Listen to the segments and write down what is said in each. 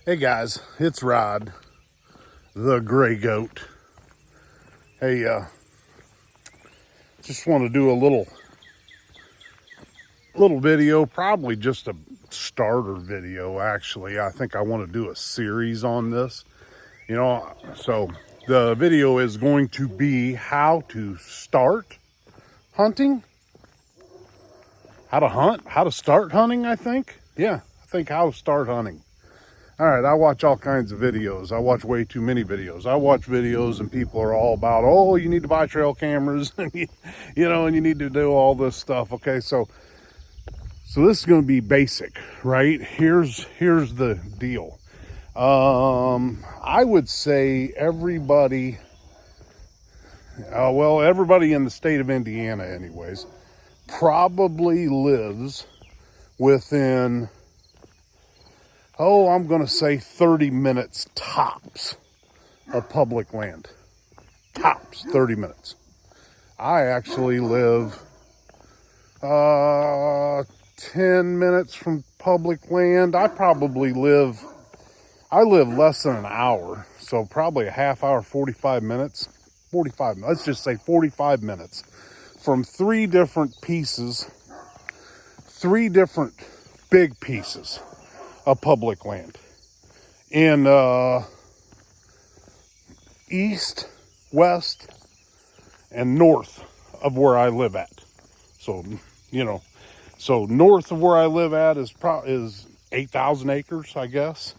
Hey guys, it's Rod, the gray goat. Hey, just want to do a little video, probably just a starter video actually. I think I want to do a series on this. So the video is going to be how to start hunting. How to hunt, how to start hunting, I think. Yeah, I think how to start hunting. All right, I watch all kinds of videos. I watch way too many videos. I watch videos and people are all about, oh, you need to buy trail cameras and and you need to do all this stuff. Okay, so this is going to be basic, right? Here's the deal. I would say everybody in the state of Indiana anyways, probably lives within, I'm going to say 30 minutes tops of public land. Tops, 30 minutes. I actually live 10 minutes from public land. I live less than an hour, so probably a half hour, 45 minutes. Let's just say 45 minutes from three different big pieces of public land in east, west, and north of where I live at. So, so north of where I live at is 8,000 acres, I guess.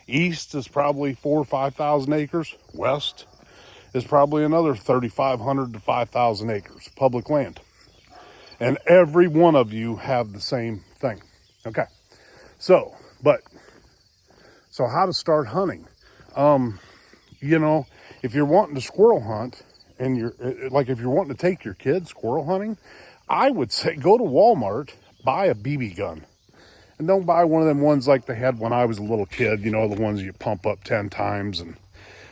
East is probably 4,000 or 5,000 acres. West is probably another 3,500 to 5,000 acres of public land. And every one of you have the same thing. Okay. So how to start hunting. If you're wanting to squirrel hunt and if you're wanting to take your kids squirrel hunting, I would say go to Walmart, buy a BB gun. And don't buy one of them ones like they had when I was a little kid, the ones you pump up 10 times. And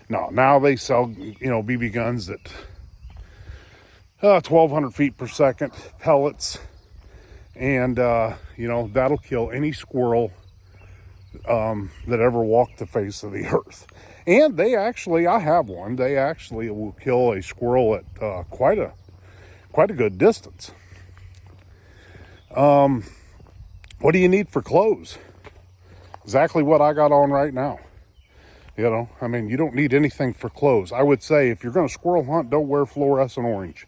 no, now they sell, BB guns that 1,200 feet per second, pellets. And, that'll kill any squirrel that ever walked the face of the earth. And I have one. They actually will kill a squirrel at quite a good distance. What do you need for clothes? Exactly what I got on right now. You don't need anything for clothes. I would say if you're going to squirrel hunt, don't wear fluorescent orange.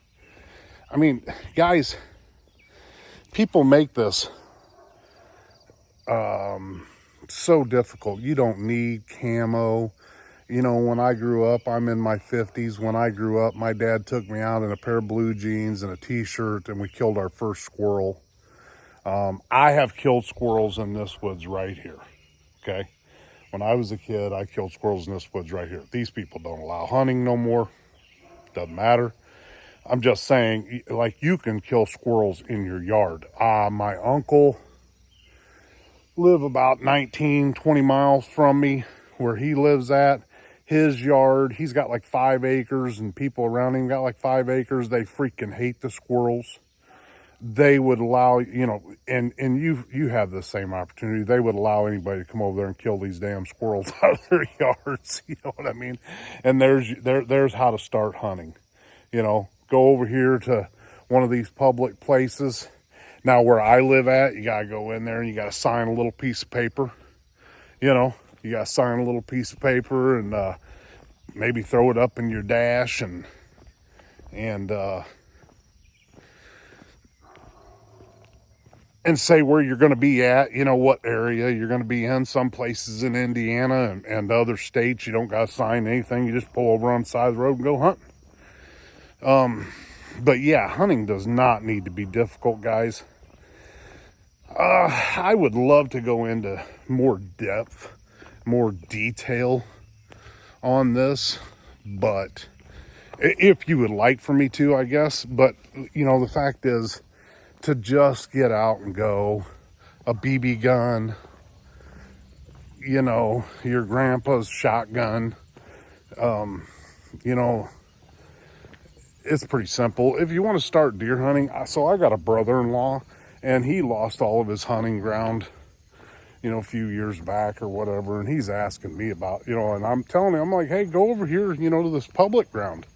Guys, people make this so difficult. You don't need camo. When I grew up, I'm in my 50s. When I grew up, my dad took me out in a pair of blue jeans and a t-shirt, and we killed our first squirrel. I have killed squirrels in this woods right here. Okay. When I was a kid, I killed squirrels in this woods right here. These people don't allow hunting no more. Doesn't matter. I'm just saying, you can kill squirrels in your yard. My uncle live about 19, 20 miles from me where he lives at. His yard, he's got like 5 acres, and people around him got like 5 acres. They freaking hate the squirrels. They would allow, and you have the same opportunity. They would allow anybody to come over there and kill these damn squirrels out of their yards. You know what I mean? And there's how to start hunting. Go over here to one of these public places. Now, where I live at, you got to go in there and you got to sign a little piece of paper. You got to sign a little piece of paper and maybe throw it up in your dash and say where you're going to be at, what area you're going to be in. Some places in Indiana and other states, you don't got to sign anything. You just pull over on the side of the road and go hunting. But yeah, hunting does not need to be difficult, guys. I would love to go into more depth, more detail on this, but if you would like for me to, I guess. But, the fact is, to just get out and go, a BB gun, your grandpa's shotgun, it's pretty simple. If you want to start deer hunting, so I got a brother-in-law, and he lost all of his hunting ground a few years back or whatever, and he's asking me about, and I'm telling him, I'm like, hey, go over here, to this public ground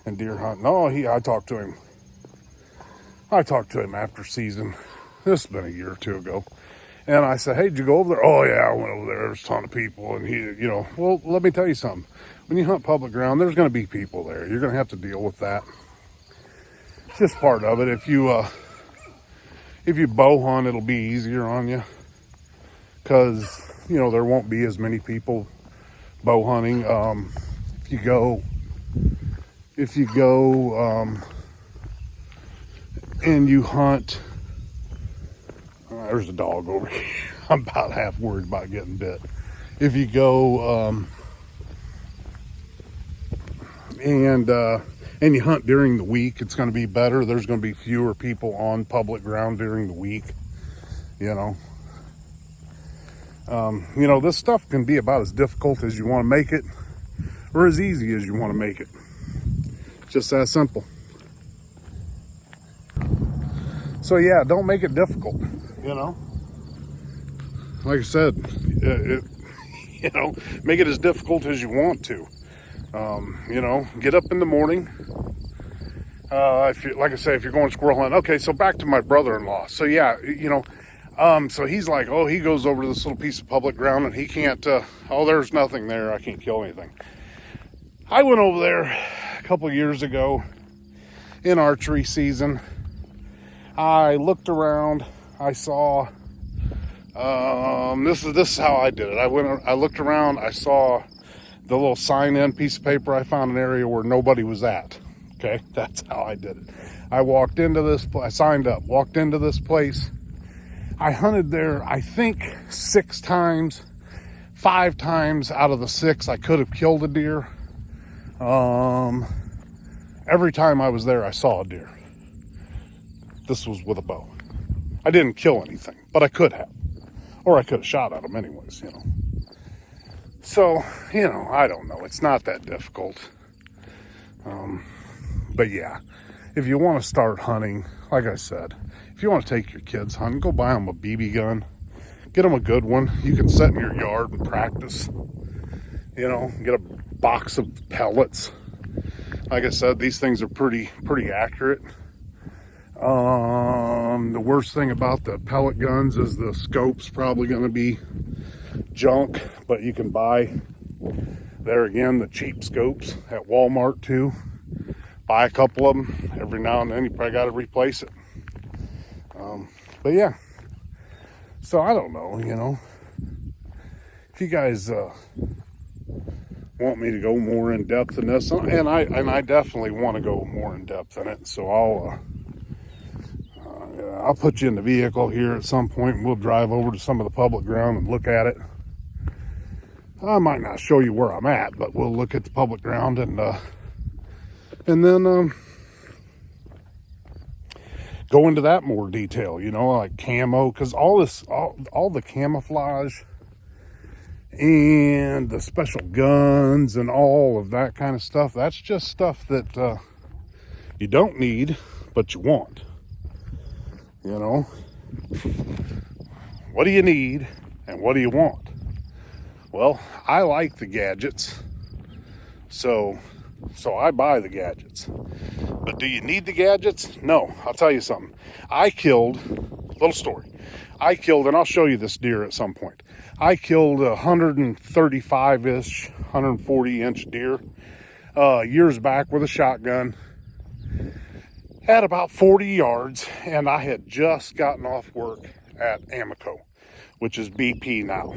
and deer hunt. No, I talked to him. After season. This has been a year or two ago. And I said, hey, did you go over there? Oh, yeah, I went over there. There's a ton of people. And well, let me tell you something. When you hunt public ground, there's going to be people there. You're going to have to deal with that. It's just part of it. If you bow hunt, it'll be easier on you. Because, there won't be as many people bow hunting. If you go and you hunt, there's a dog over here. I'm about half worried about getting bit. If you go and you hunt during the week, it's going to be better. There's going to be fewer people on public ground during the week. This stuff can be about as difficult as you want to make it, or as easy as you want to make it. It's just that simple. So yeah, don't make it difficult, Like I said, make it as difficult as you want to. Get up in the morning. If you're going squirrel hunting. Okay, so back to my brother-in-law. So yeah, so he's like, oh, he goes over to this little piece of public ground and he can't, there's nothing there. I can't kill anything. I went over there a couple years ago in archery season. I looked around. I saw, this is how I did it. I looked around. I saw the little sign-in piece of paper. I found an area where nobody was at. Okay, that's how I did it. I walked into this. I signed up. Walked into this place. I hunted there, I think 6 times. 5 times out of the 6, I could have killed a deer. Every time I was there, I saw a deer. This was with a bow. I didn't kill anything, but I could have. Or I could have shot at them anyways, So, I don't know. It's not that difficult. But yeah, if you want to start hunting, like I said, if you want to take your kids hunting, go buy them a BB gun. Get them a good one. You can set in your yard and practice. Get a box of pellets. Like I said, these things are pretty accurate. The worst thing about the pellet guns is the scope's probably going to be junk, but you can buy, there again, the cheap scopes at Walmart too. Buy a couple of them. Every now and then you probably got to replace it. But yeah, so I don't know, if you guys want me to go more in depth in this, and I definitely want to go more in depth in it, so I'll put you in the vehicle here at some point and we'll drive over to some of the public ground and look at it. I might not show you where I'm at, but we'll look at the public ground and then go into that more detail, like camo, because all the camouflage and the special guns and all of that kind of stuff, that's just stuff that you don't need, but you want. What do you need and what do you want? Well, I like the gadgets, so I buy the gadgets. But do you need the gadgets? No. I'll tell you something. Little story. And I'll show you this deer at some point. I killed a 135-ish, 140-inch deer years back with a shotgun at about 40 yards, and I had just gotten off work at Amoco, which is BP now.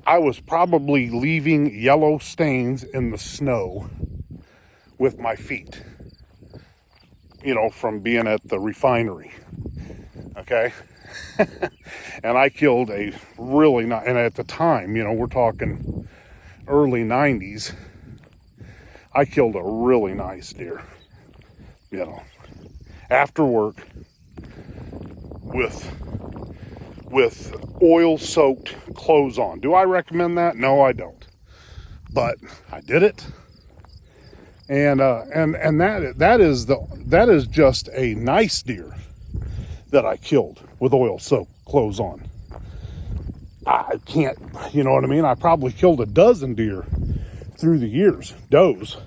I was probably leaving yellow stains in the snow with my feet, from being at the refinery. Okay. And I killed a really nice, and at the time, we're talking early 90s, I killed a really nice deer, after work with oil-soaked clothes on. Do I recommend that? No, I don't. But I did it, and that is just a nice deer that I killed with oil soak clothes on. I can't, you know what I mean? I probably killed a dozen deer through the years, does,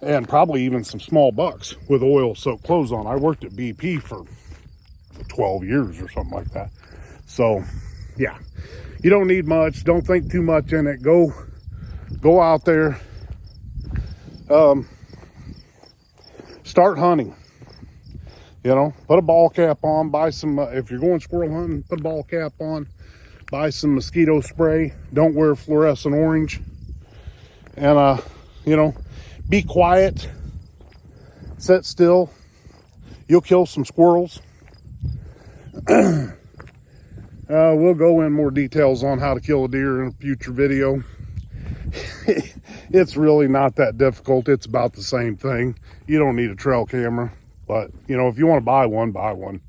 and probably even some small bucks with oil-soaked clothes on. I worked at BP for 12 years or something like that. So, yeah, you don't need much. Don't think too much in it. Go out there. Start hunting. You know, put a ball cap on. Buy some, if you're going squirrel hunting, put a ball cap on. Buy some mosquito spray. Don't wear fluorescent orange. And, you know, be quiet. Sit still. You'll kill some squirrels. We'll go in more details on how to kill a deer in a future video. It's really not that difficult. It's about the same thing. You don't need a trail camera, but you know, if you want to buy one, buy one.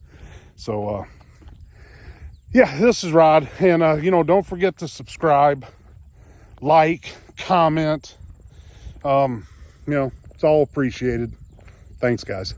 So yeah, this is Rod, and you know, don't forget to subscribe, like, comment. You know, it's all appreciated. Thanks, guys.